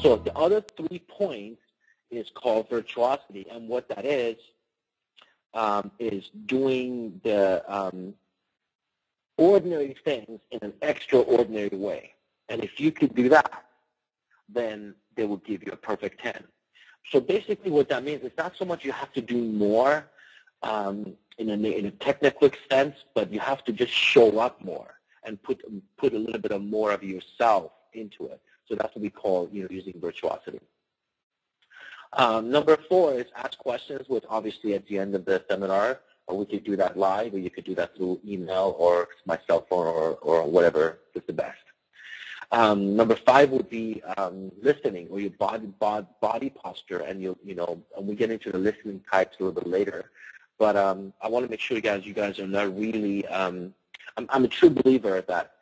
So the other 3 points is called virtuosity, and what that is doing the ordinary things in an extraordinary way. And if you could do that, then they will give you a perfect 10. So basically what that means is not so much you have to do more in a technical sense, but you have to just show up more and put a little bit of more of yourself into it. So that's what we call using virtuosity. Number 4 is ask questions, which obviously at the end of the seminar, or we could do that live, or you could do that through email or my cell phone or whatever is the best. Number 5 would be listening, or your body posture, and and we get into the listening types a little bit later. But I want to make sure you guys are not really. I'm a true believer that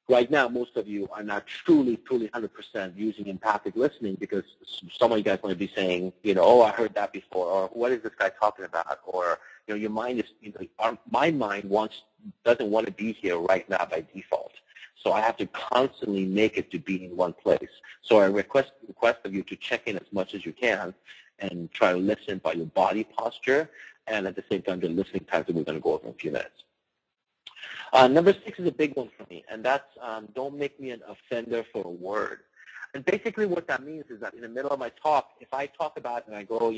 right now most of you are not truly 100% using empathic listening, because some of you guys might be saying, oh, I heard that before, or what is this guy talking about, or your mind is, my mind doesn't want to be here right now by default. So I have to constantly make it to be in one place. So I request of you to check in as much as you can and try to listen by your body posture, and at the same time the listening types that we're going to go over in a few minutes. Number 6 is a big one for me, and that's don't make me an offender for a word. And basically what that means is that in the middle of my talk, if I talk about it and I go,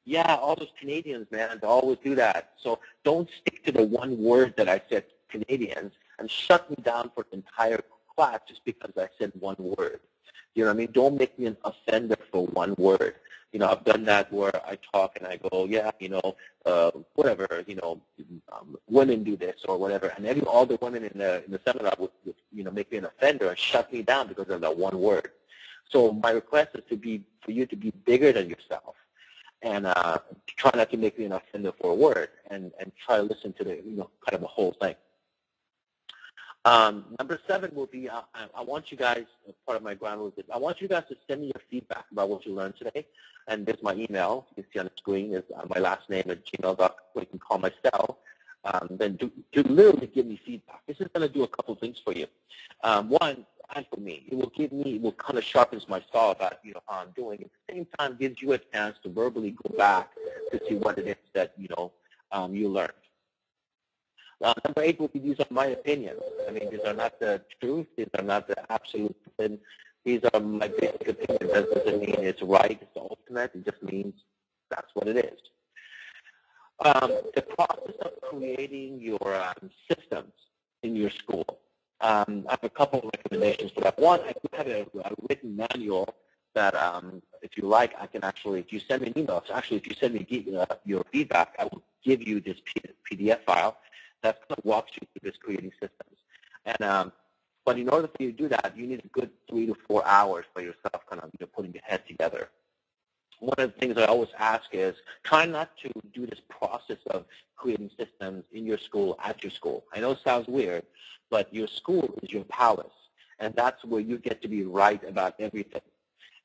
yeah, all those Canadians, man, they always do that. So don't stick to the one word that I said, Canadians, and shut me down for the entire class just because I said one word. You know what I mean? Don't make me an offender for one word. I've done that where I talk and I go, yeah, whatever, women do this or whatever, and all the women in the seminar would make me an offender and shut me down because of that one word. So my request is for you to be bigger than yourself, and try not to make me an offender for a word, and try to listen to the kind of the whole thing. Number 7 will be, I want you guys, part of my ground rules is, I want you guys to send me your feedback about what you learned today. And there's my email. You can see on the screen is my last name at gmail.com. You can call my cell. Then to literally give me feedback. This is going to do a couple things for you. One, and for me, it will kind of sharpens my saw about how I'm doing. At the same time, gives you a chance to verbally go back to see what it is that you learned. Number 8 will be, these are my opinions. I mean, these are not the truth. These are not the absolute. These are my basic opinions. That doesn't mean it's right, it's the ultimate. It just means that's what it is. The process of creating your systems in your school. I have a couple of recommendations for that. One, I do have a written manual that, if you like, I can actually, if you send me an email, if you send me your feedback, I will give you this PDF file that kind of walks you through this creating systems. And but in order for you to do that, you need a good 3 to 4 hours for yourself, kind of putting your head together. One of the things I always ask is try not to do this process of creating systems in your school, at your school. I know it sounds weird, but your school is your palace, and that's where you get to be right about everything.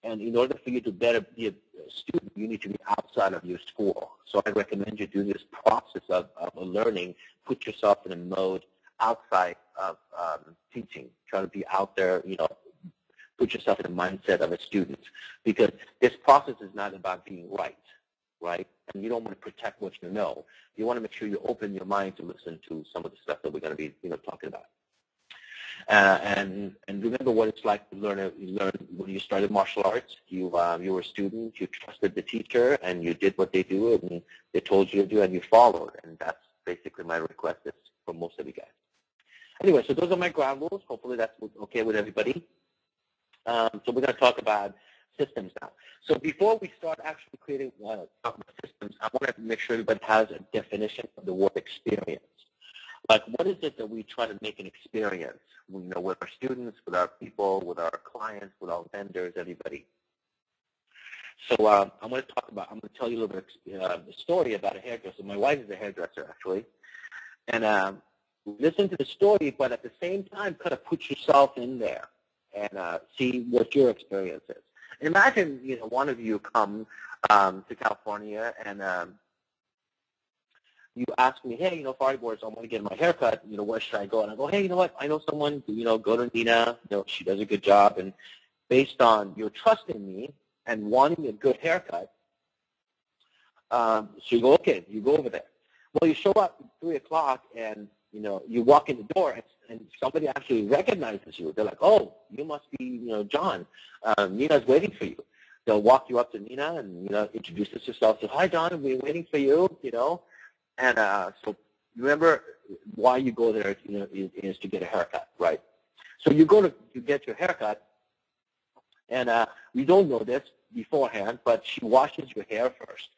And in order for you to better be a student, you need to be outside of your school. So I recommend you do this process of learning. Put yourself in a mode outside of teaching. Try to be out there, put yourself in the mindset of a student. Because this process is not about being right? And you don't want to protect what you know. You want to make sure you open your mind to listen to some of the stuff that we're going to be, talking about. And remember what it's like to learn when you started martial arts. You were a student, you trusted the teacher, and you did what they do, and they told you to do, and you followed. And that's basically my request is for most of you guys. Anyway, so those are my ground rules. Hopefully that's okay with everybody. So we're going to talk about systems now. So before we start actually creating systems, I want to make sure everybody has a definition of the word experience. Like, what is it that we try to make an experience, with our students, with our people, with our clients, with our vendors, everybody? So I'm going to tell you a little bit of the story about a hairdresser. My wife is a hairdresser, actually. And listen to the story, but at the same time, kind of put yourself in there and see what your experience is. Imagine, one of you come to California and you ask me, hey, Fariborz, I want to get my haircut, where should I go? And I go, hey, you know what, I know someone, go to Nina, she does a good job, and based on your trust in me and wanting a good haircut, so you go, okay, you go over there. Well, you show up at 3 o'clock and, you walk in the door and somebody actually recognizes you. They're like, oh, you must be, John. Nina's waiting for you. They'll walk you up to Nina and, introduce yourself. Say, hi, John, we're waiting for you, And so remember why you go there, is to get a haircut, right? So you go to get your haircut, and we don't know this beforehand, but she washes your hair first.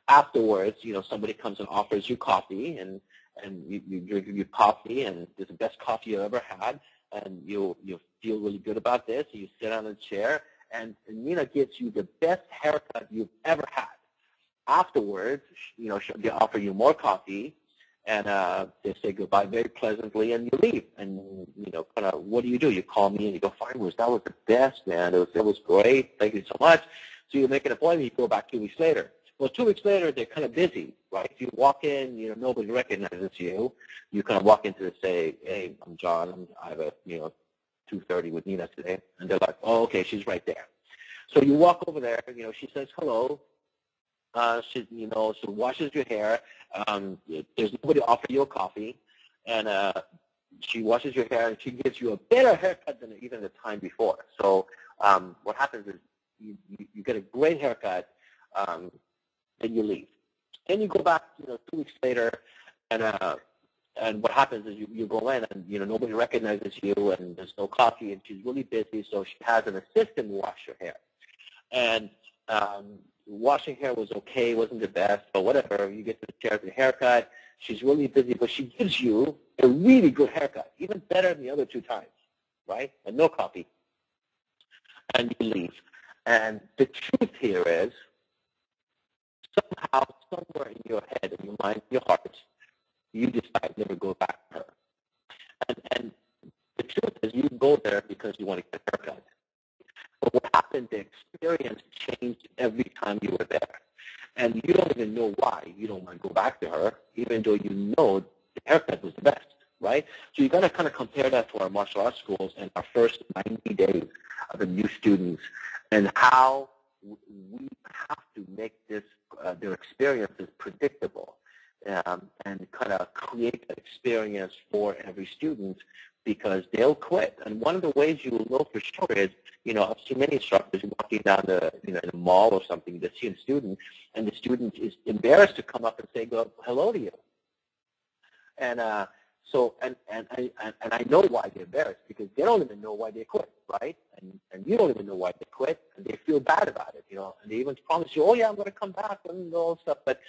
Afterwards, somebody comes and offers you coffee, and you drink your coffee, and it's the best coffee you've ever had, and you feel really good about this. You sit on a chair, and Nina gives you the best haircut you've ever had. Afterwards, they offer you more coffee, and they say goodbye very pleasantly, and you leave. And kind of, what do? You call me and you go, Fariborz, that was the best, man. It was great. Thank you so much. So you make an appointment. You go back 2 weeks later. Well, 2 weeks later, they're kind of busy, right? You walk in, nobody recognizes you. You kind of walk into and say, hey, I'm John. I have a 2:30 with Nina today, and they're like, oh, okay, she's right there. So you walk over there. She says hello. She, she washes your hair. There's nobody to offer you a coffee, and she washes your hair, and she gives you a better haircut than even the time before. So what happens is you get a great haircut, then you leave. Then you go back, 2 weeks later, and what happens is you go in, and nobody recognizes you, and there's no coffee, and she's really busy, so she has an assistant wash your hair. And washing hair was okay, wasn't the best, but whatever. You get to the chair for the haircut. She's really busy, but she gives you a really good haircut, even better than the other 2 times, right? And no coffee. And you leave. And the truth here is, somehow, somewhere in your head, in your mind, your heart, you decide never go back to her. And the truth is, you go there because you want to get a haircut. But what happened, the experience changed every time you were there. And you don't even know why you don't want to go back to her, even though you know the haircut was the best, right? So you got to kind of compare that to our martial arts schools and our first 90 days of the new students, and how we have to make this their experiences predictable, and kind of create an experience for every student, because they'll quit. And one of the ways you will know for sure is, I've seen many instructors walking down in a mall or something, they see a student, and the student is embarrassed to come up and say hello to you. And so I know why they're embarrassed, because they don't even know why they quit, right? And you don't even know why they quit, and they feel bad about it, and they even promise you, oh yeah, I'm going to come back and all stuff, but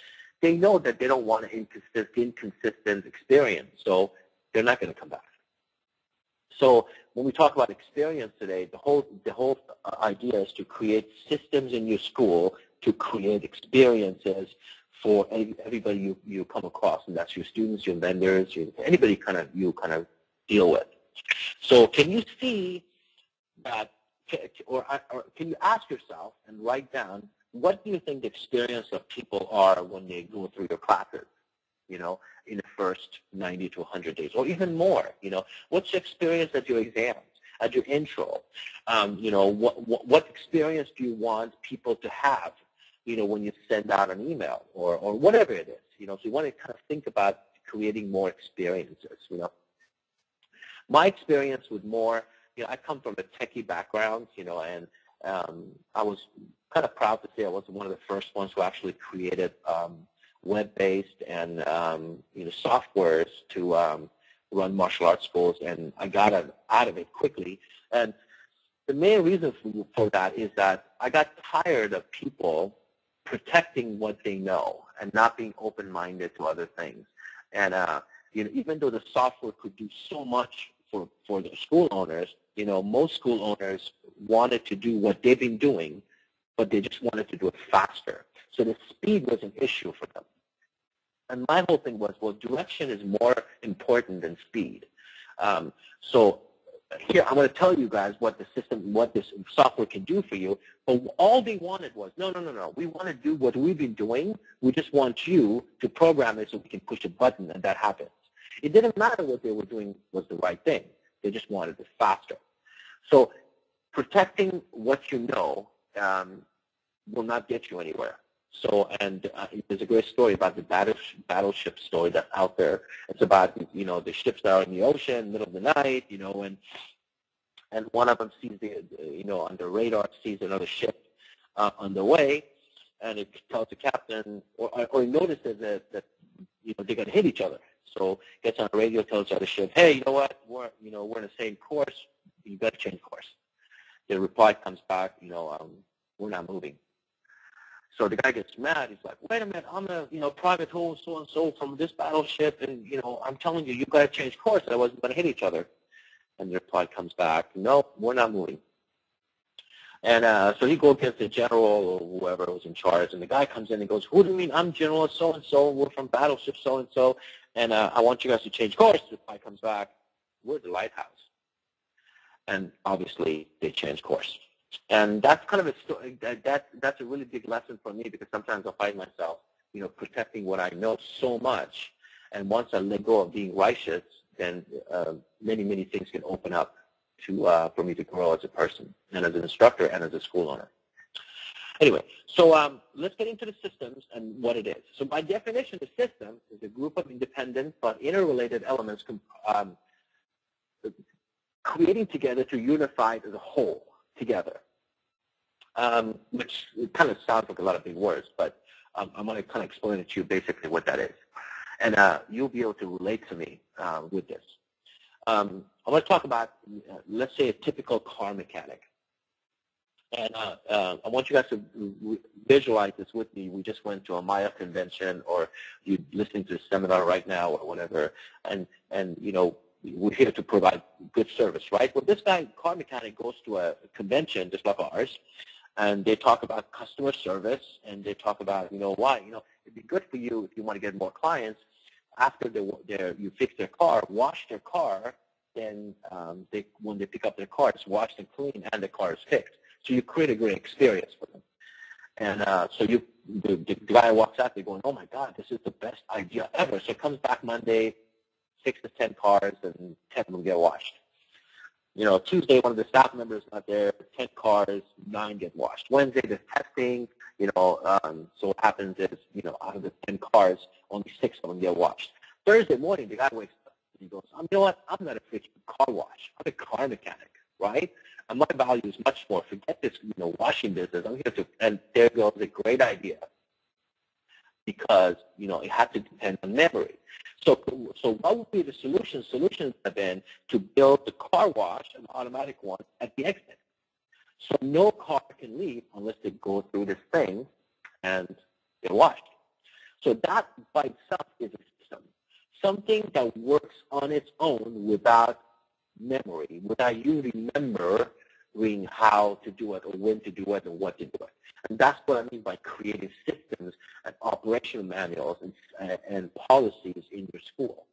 they know that they don't want an inconsistent experience, so they're not going to come back. So when we talk about experience today, the whole idea is to create systems in your school to create experiences for everybody you come across, and that's your students, your vendors, anybody you kind of deal with. So can you see that, or can you ask yourself and write down, what do you think the experience of people are when they go through your classes? In the first 90 to 100 days, or even more. What's your experience at your exams, at your intro? What experience do you want people to have, when you send out an email or whatever it is? So you want to kind of think about creating more experiences. My experience with more, I come from a techie background, and I was kind of proud to say I was one of the first ones who actually created web-based and softwares to run martial arts schools, and I got out of it quickly. And the main reason for that is that I got tired of people protecting what they know and not being open-minded to other things. And even though the software could do so much for the school owners, most school owners wanted to do what they've been doing, but they just wanted to do it faster. So the speed was an issue for them. And my whole thing was, well, direction is more important than speed. So here, I'm going to tell you guys what this software can do for you. But all they wanted was, no. We want to do what we've been doing. We just want you to program it so we can push a button and that happens. It didn't matter what they were doing was the right thing. They just wanted it faster. So protecting what you know will not get you anywhere. So, and there's a great story about the battleship story that's out there. It's about, the ships that are in the ocean, middle of the night, and one of them sees on the radar, sees another ship on the way, and it tells the captain, or he notices that they're going to hit each other. So gets on the radio, tells the other ship, hey, you know what, we're in the same course, you got to change course. The reply comes back, we're not moving. So the guy gets mad. He's like, wait a minute, I'm a private hole so-and-so from this battleship, and, I'm telling you, you got to change course. I wasn't going to hit each other. And the reply comes back, no, we're not moving. And so he goes against the general or whoever was in charge, and the guy comes in and goes, who do you mean? I'm General so-and-so, we're from battleship so-and-so, and I want you guys to change course. The reply comes back, we're the lighthouse. And obviously, they change course. And that's kind of a story, that's a really big lesson for me, because sometimes I find myself, protecting what I know so much. And once I let go of being righteous, then many, many things can open up for me to grow as a person and as an instructor and as a school owner. Anyway, so let's get into the systems and what it is. So by definition, the system is a group of independent but interrelated elements creating together to unify as a whole together, which kind of sounds like a lot of big words, but I'm going to kind of explain it to you basically what that is. And you'll be able to relate to me with this. I want to talk about, let's say, a typical car mechanic. And I want you guys to visualize this with me. We just went to a Maya convention, or you're listening to a seminar right now or whatever, and we're here to provide good service, right? Well, this guy, car mechanic, goes to a convention just like ours, and they talk about customer service, and they talk about, why, it'd be good for you if you want to get more clients. After you fix their car, wash their car, then when they pick up their car, it's washed and clean, and the car is fixed. So you create a great experience for them. And so the guy walks out there going, oh, my God, this is the best idea ever. So it comes back Monday, 6 to 10 cars, and 10 of them get washed. Tuesday, one of the staff members is not there, 10 cars, 9 get washed. Wednesday, there's testing, so what happens is, out of the 10 cars, only 6 of them get washed. Thursday morning, the guy wakes up and he goes, you know what, I'm not a freaking car wash. I'm a car mechanic, right? And my value is much more. Forget this, washing business. I'm here to, and there goes a great idea, because, it had to depend on memory. So what would be the solution? Solutions have been to build the car wash, an automatic one, at the exit. So no car can leave unless they go through this thing and they're washed. So that by itself is a system, something that works on its own without memory, without you remembering how to do it or when to do it or what to do it. And that's what I mean by creating systems and operational manuals and policies in your school.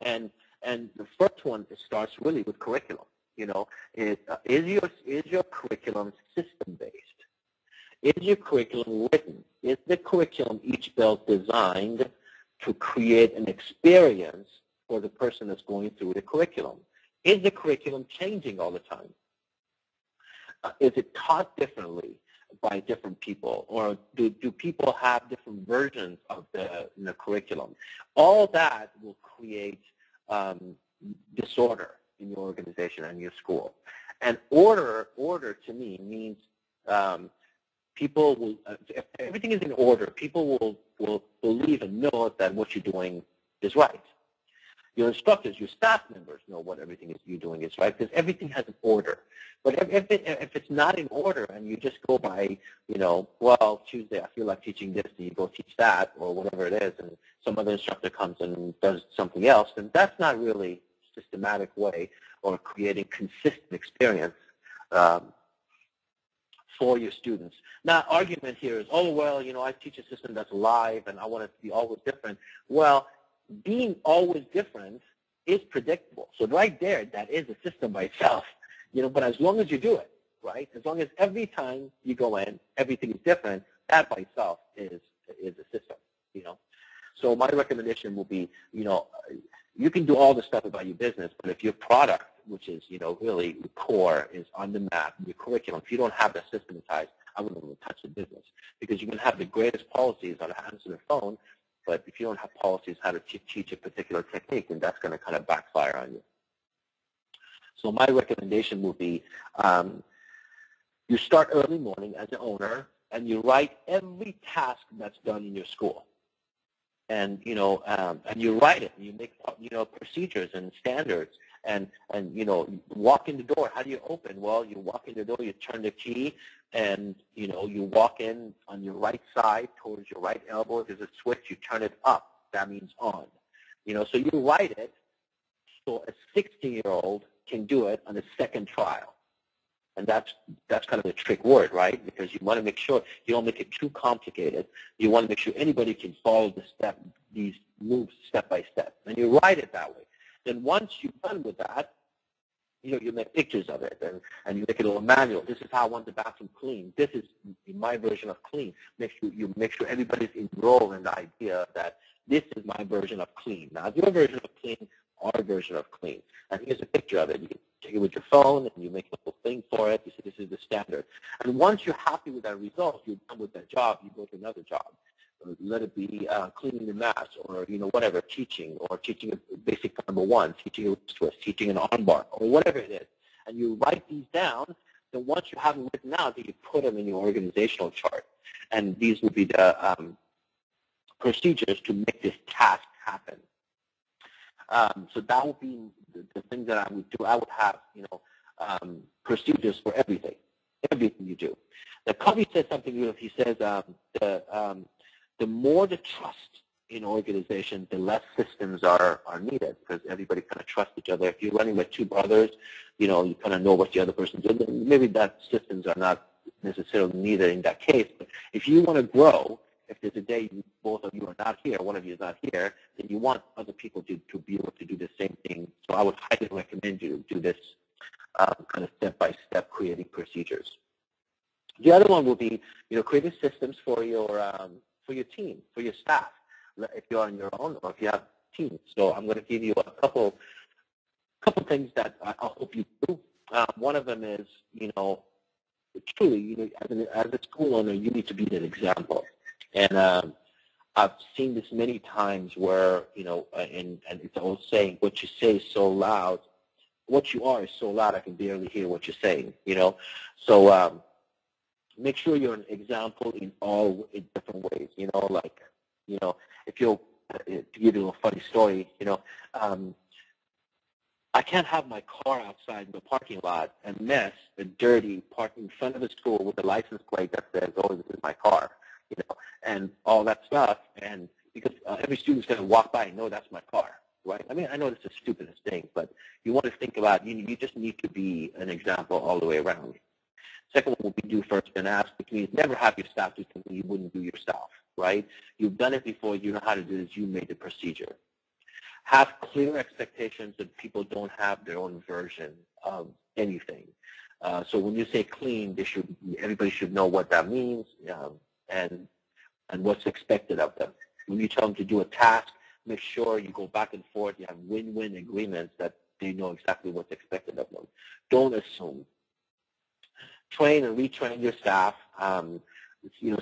And the first one, it starts really with curriculum. Is your curriculum system-based? Is your curriculum written? Is the curriculum each built designed to create an experience for the person that's going through the curriculum? Is the curriculum changing all the time? Is it taught differently by different people, or do people have different versions of the curriculum? All that will create disorder in your organization and your school. And order to me means people will, if everything is in order, people will believe and know that what you're doing is right. Your instructors, your staff members know what everything is you're doing is right, because everything has an order. But if it's not in order and you just go by, well, Tuesday I feel like teaching this, and you go teach that, or whatever it is, and some other instructor comes and does something else, then that's not really a systematic way or creating consistent experience for your students. Now, argument here is, oh, well, I teach a system that's live and I want it to be always different. Well, being always different is predictable. So right there, that is a system by itself. But as long as you do it, right? As long as every time you go in, everything is different, that by itself is a system, So my recommendation will be, you can do all the stuff about your business, but if your product, which is, really the core, is on the map, your curriculum, if you don't have that systematized, I wouldn't even touch the business, because you can have the greatest policies on how to answer the phone, but if you don't have policies how to teach a particular technique, then that's going to kind of backfire on you. So my recommendation would be, you start early morning as an owner, and you write every task that's done in your school. And, and you write it, and you make, procedures and standards, and walk in the door. How do you open? Well, you walk in the door, you turn the key, and, you walk in on your right side towards your right elbow. There's a switch. You turn it up. That means on. So you write it so a 16-year-old can do it on a second trial. And that's kind of a trick word, right? Because you want to make sure you don't make it too complicated. You want to make sure anybody can follow these moves step by step. And you write it that way. Then once you're done with that, you make pictures of it, and you make it a little manual. This is how I want the bathroom clean. This is my version of clean. You make sure everybody's enrolled in the idea that this is my version of clean. Now, your version of clean, our version of clean. And here's a picture of it. You can take it with your phone, and you make a little thing for it. You say, this is the standard. And once you're happy with that result, you're done with that job, you go to another job. Let it be cleaning the mats, or, whatever, teaching a basic number one, teaching a twist, teaching an armbar, or whatever it is. And you write these down. Then once you have them written out, then you put them in your organizational chart. And these will be the procedures to make this task happen. So that would be the thing that I would do. I would have, procedures for everything you do. Now, Covey said something. He says the more the trust in organization, the less systems are needed, because everybody kind of trusts each other. If you're running with two brothers, you kind of know what the other person's doing. Maybe that systems are not necessarily needed in that case. But if you want to grow, if there's a day both of you are not here, one of you is not here, then you want other people to be able to do the same thing. So I would highly recommend you do this kind of step-by-step creating procedures. The other one will be, creating systems for your team, for your staff, if you're on your own or if you have teams. So I'm going to give you a couple things that I hope you do. One of them is, truly, as a school owner, you need to be an example. And I've seen this many times where, and it's an old saying, what you say is so loud, what you are is so loud I can barely hear what you're saying, So make sure you're an example in different ways, if you'll, to give you a funny story, I can't have my car outside in the parking lot and mess and dirty parking in front of the school with a license plate that says, oh, this is my car, and all that stuff, and because every student's going to walk by and know that's my car, right? I mean, I know this is the stupidest thing, but you want to think about, you just need to be an example all the way around. Second one will be do first and ask, which means never have your staff do something you wouldn't do yourself, right? You've done it before, you know how to do this, you made the procedure. Have clear expectations that people don't have their own version of anything. So when you say clean, everybody should know what that means and what's expected of them. When you tell them to do a task, make sure you go back and forth. You have win-win agreements that they know exactly what's expected of them. Don't assume. Train and retrain your staff.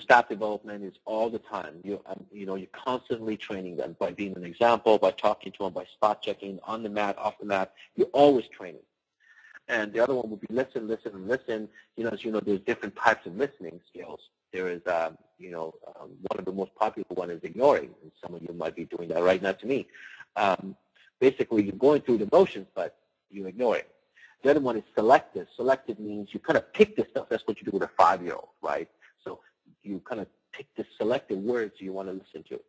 Staff development is all the time. You're constantly training them by being an example, by talking to them, by spot checking on the mat, off the mat. You're always training. And the other one would be listen, listen, and listen. As you know, there's different types of listening skills. There is, one of the most popular one is ignoring, and some of you might be doing that right now to me. Basically, you're going through the motions, but you ignore it. The other one is selective. Selective means you kind of pick the stuff. That's what you do with a 5-year-old, right? So you kind of pick the selective words you want to listen to.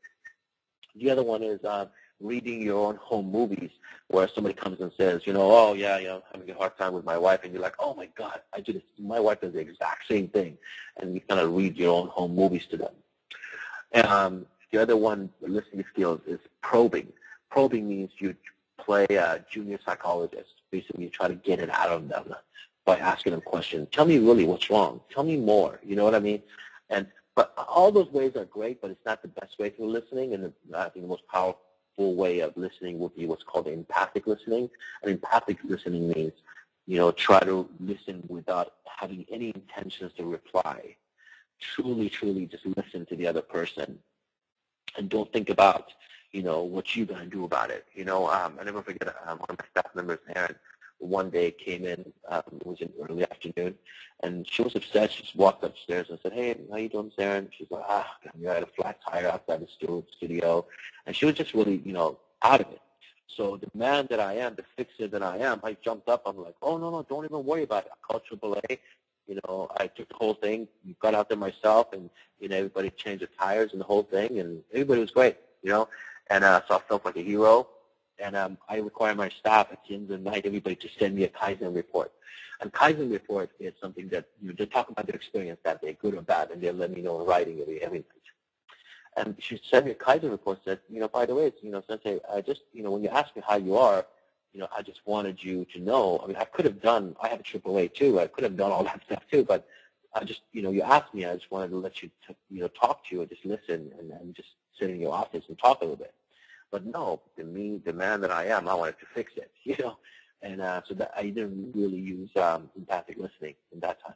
The other one is reading your own home movies, where somebody comes and says, oh, yeah, I'm having a hard time with my wife, and you're like, oh, my God, I do this. My wife does the exact same thing, and you kind of read your own home movies to them. The other one, the listening skills, is probing. Probing means you play a junior psychologist. Basically, you try to get it out of them by asking them questions. Tell me really what's wrong. Tell me more. You know what I mean? But all those ways are great, but it's not the best way for listening. And I think the most powerful way of listening would be what's called empathic listening. And empathic listening means, try to listen without having any intentions to reply. Truly, truly just listen to the other person. And don't think about, what you're going to do about it. I never forget one of my staff members, Aaron, one day came in, it was in early afternoon, and she was upset. She just walked upstairs and said, "Hey, how you doing, Aaron?" She's like, I had a flat tire outside the studio. And she was just really, out of it. So the man that I am, the fixer that I am, I jumped up. I'm like, "Oh, no, don't even worry about it. I called AAA. I took the whole thing, got out there myself, and, everybody changed the tires and the whole thing, and everybody was great, And so I felt like a hero. And I require my staff at the end of the night, everybody to send me a Kaizen report. And Kaizen report is something that they talk about their experience that day, good or bad, and they'll let me know in writing every night. And she sent me a Kaizen report, said, by the way, Sensei, I just, when you ask me how you are, I just wanted you to know. I mean, I have a AAA too. I could have done all that stuff too, but I just, you asked me, I just wanted to let you, talk to you and just listen and just sit in your office and talk a little bit. But no, the man that I am, I wanted to fix it, And so that I didn't really use empathic listening in that time.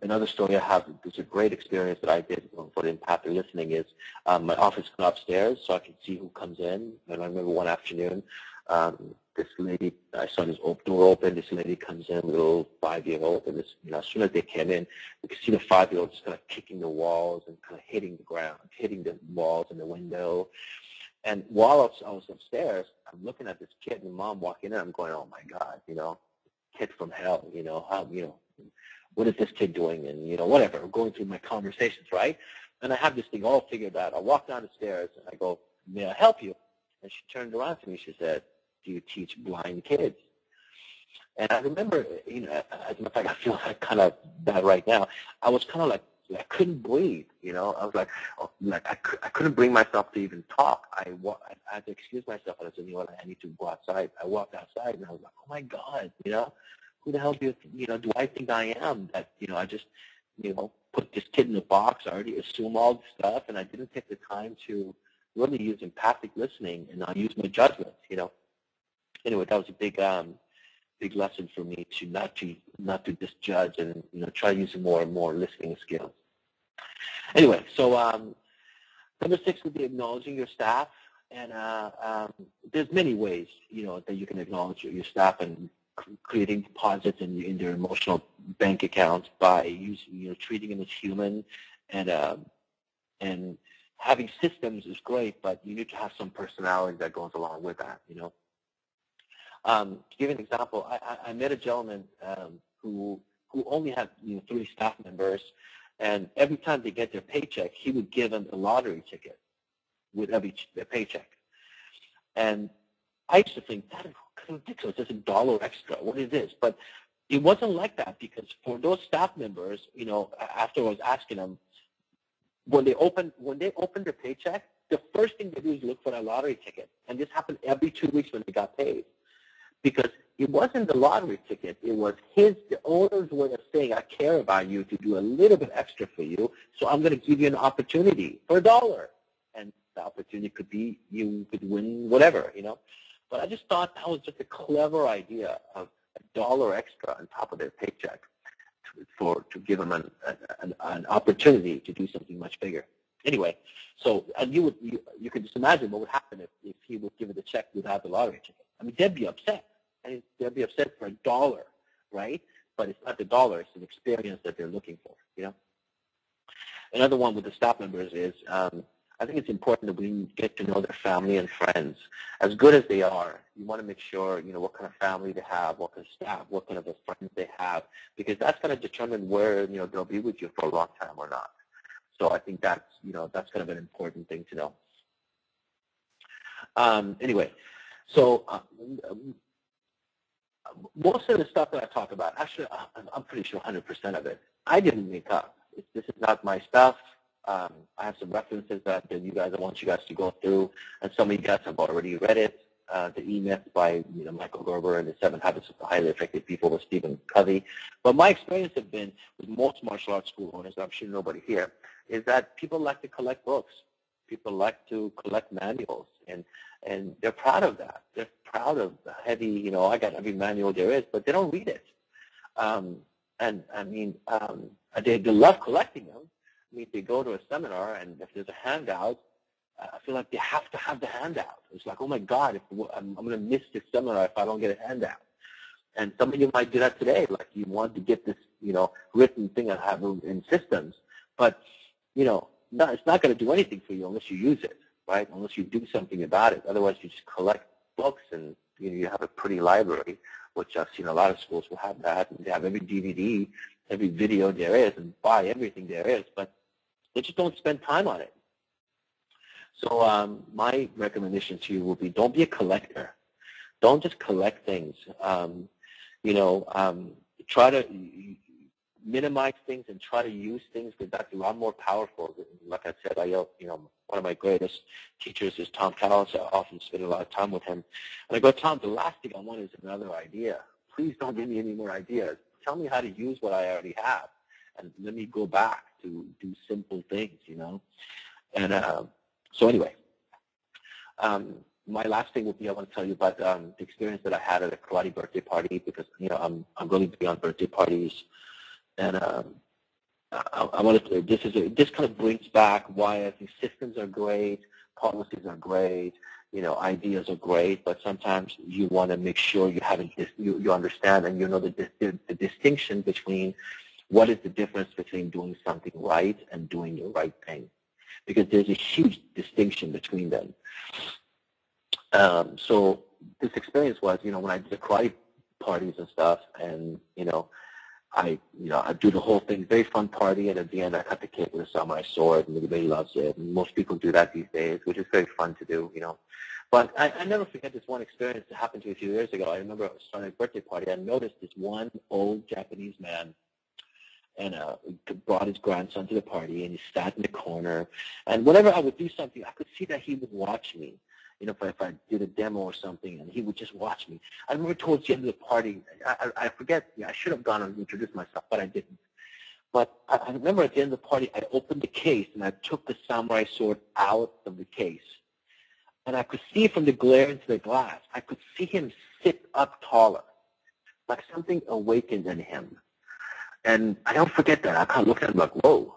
Another story I have, there's a great experience that I did for the empathic listening is my office went upstairs so I could see who comes in. And I remember one afternoon, this lady, I saw this door open, this lady comes in, little 5-year-old, and this, as soon as they came in, you could see the 5-year-old just kind of kicking the walls and kind of hitting the ground, hitting the walls and the window. And while I was upstairs, I'm looking at this kid and mom walking in, I'm going, oh my God, kid from hell, how, what is this kid doing? And, whatever, going through my conversations, right? And I have this thing all figured out. I walk down the stairs and I go, may I help you? And she turned around to me, she said, do you teach blind kids? And I remember, as a matter of fact, I feel like kind of bad right now. I was kind of like, I couldn't breathe, I was like, I couldn't bring myself to even talk. I had to excuse myself, and I said, I need to go outside. I walked outside, and I was like, oh my God, who the hell do I think I am that, I just, put this kid in a box. I already assume all the stuff, and I didn't take the time to really use empathic listening, and I used my judgment, Anyway, that was a big lesson for me to not to just judge and try using more and more listening skills. Anyway, so number 6 would be acknowledging your staff, and there's many ways that you can acknowledge your staff and creating deposits in their emotional bank accounts by using treating them as human, and having systems is great, but you need to have some personality that goes along with that. To give an example, I met a gentleman who only had 3 staff members, and every time they get their paycheck, he would give them a lottery ticket with every paycheck. And I used to think, that is kind of ridiculous. It's $1 extra. What is this? But it wasn't like that, because for those staff members, after I was asking them, when they open their paycheck, the first thing they do is look for a lottery ticket. And this happened every 2 weeks when they got paid. Because it wasn't the lottery ticket. It was the owner's way of saying, I care about you to do a little bit extra for you, so I'm going to give you an opportunity for $1. And the opportunity could be you could win whatever, But I just thought that was just a clever idea of $1 extra on top of their paycheck to give them an opportunity to do something much bigger. Anyway, so you could just imagine what would happen if he would give it a check without the lottery ticket. I mean, they'd be upset. And they'd be upset for $1, right? But it's not the $1. It's an experience that they're looking for, Another one with the staff members is I think it's important that we get to know their family and friends. As good as they are, you want to make sure, what kind of family they have, what kind of staff, what kind of friends they have, because that's going to determine where, they'll be with you for a long time or not. So I think that's, that's kind of an important thing to know. Anyway, so most of the stuff that I talk about, actually, I'm pretty sure 100% of it, I didn't make up. This is not my stuff. I have some references that I want you guys to go through, and some of you guys have already read it. The E-Myth by Michael Gerber and the 7 Habits of Highly Effective People with Stephen Covey. But my experience has been with most martial arts school owners, I'm sure nobody here, is that people like to collect books. People like to collect manuals, and they're proud of that. They're proud of the heavy, I got every manual there is, but they don't read it. They love collecting them. I mean, they go to a seminar, and if there's a handout, I feel like they have to have the handout. It's like, oh my God, I'm going to miss this seminar if I don't get a handout. And some of you might do that today, like you want to get this, written thing I have in systems, but no, it's not going to do anything for you unless you use it, right? Unless you do something about it. Otherwise, you just collect books, and you have a pretty library, which I've seen a lot of schools will have that. And they have every DVD, every video there is, and buy everything there is, but they just don't spend time on it. So my recommendation to you will be, don't be a collector. Don't just collect things. Try to minimize things and try to use things, because that's a lot more powerful. Like I said, one of my greatest teachers is Tom Cowles. I often spend a lot of time with him. And I go, Tom, the last thing I want is another idea. Please don't give me any more ideas. Tell me how to use what I already have, and let me go back to do simple things, And so anyway, my last thing would be, I want to tell you about the experience that I had at a karate birthday party, because I'm really big on birthday parties. And I wanted to, this kind of brings back why I think systems are great, policies are great, ideas are great, but sometimes you want to make sure you understand and the distinction between what is the difference between doing something right and doing the right thing, because there's a huge distinction between them. So this experience was, when I did karate parties and stuff, and I do the whole thing, very fun party, and at the end I cut the cake with a samurai sword, and everybody loves it. And most people do that these days, which is very fun to do, But I never forget this one experience that happened to me a few years ago. I remember I was starting a birthday party. I noticed this one old Japanese man, and brought his grandson to the party, and he sat in the corner. And whenever I would do something, I could see that he would watch me. If I did a demo or something, and he would just watch me. I remember towards the end of the party, I forget, I should have gone and introduced myself, but I didn't. But I remember at the end of the party, I opened the case, and I took the samurai sword out of the case. And I could see from the glare into the glass, I could see him sit up taller, like something awakened in him. And I don't forget that. I kind of looked at him like, whoa,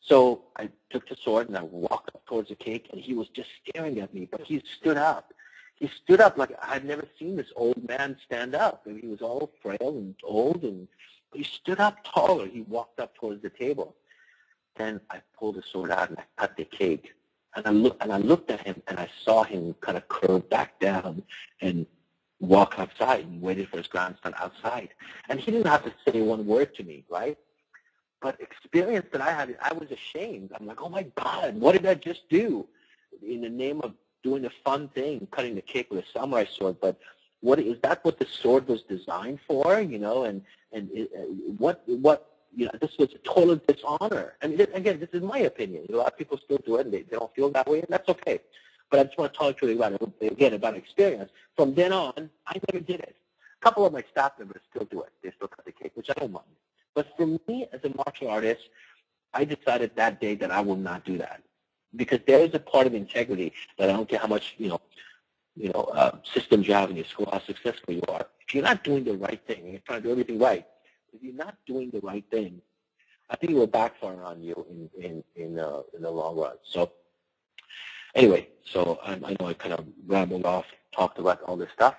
So I took the sword, and I walked up towards the cake, and he was just staring at me, but he stood up. He stood up like I'd never seen this old man stand up. And he was all frail and old, and he stood up taller. He walked up towards the table. Then I pulled the sword out, and I cut the cake. And I looked at him, and I saw him kind of curve back down and walk outside, and waited for his grandson outside. And he didn't have to say one word to me, right? But experience that I had, I was ashamed. I'm like, oh my God, what did I just do? In the name of doing a fun thing, cutting the cake with a samurai sword. But is that what the sword was designed for? And this was a total dishonor. And again, this is my opinion. A lot of people still do it, and they don't feel that way, and that's okay. But I just want to talk to you about experience. From then on, I never did it. A couple of my staff members still do it. They still cut the cake, which I don't mind. But for me, as a martial artist, I decided that day that I will not do that, because there is a part of integrity that I don't care how much systems you have in your school, how successful you are. If you're not doing the right thing, and you're trying to do everything right, if you're not doing the right thing, I think it will backfire on you in the long run. So anyway, I know I kind of rambled off, talked about all this stuff.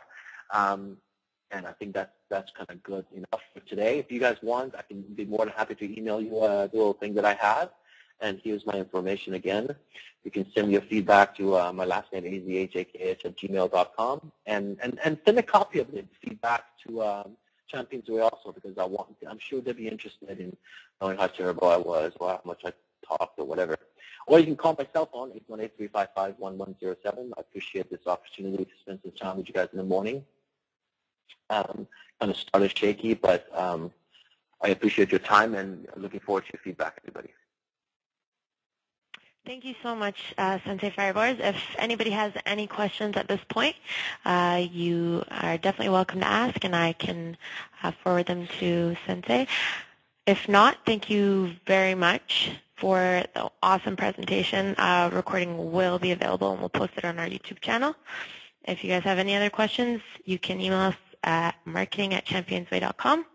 And I think that's kind of good enough for today. If you guys want, I can be more than happy to email you the little thing that I have. And here's my information again. You can send me your feedback to my last name, azhakh@gmail.com. And send a copy of the feedback to Champions Way also, because I'm sure they'll be interested in knowing how terrible I was, or how much I talked, or whatever. Or you can call my cell phone, 818-355-1107. I appreciate this opportunity to spend some time with you guys in the morning. Kind of started shaky, but I appreciate your time, and looking forward to your feedback, everybody. Thank you so much, Sensei Fariborz. If anybody has any questions at this point, you are definitely welcome to ask, and I can forward them to Sensei. If not, thank you very much for the awesome presentation. Recording will be available, and we'll post it on our YouTube channel. If you guys have any other questions, you can email us at marketing@championsway.com.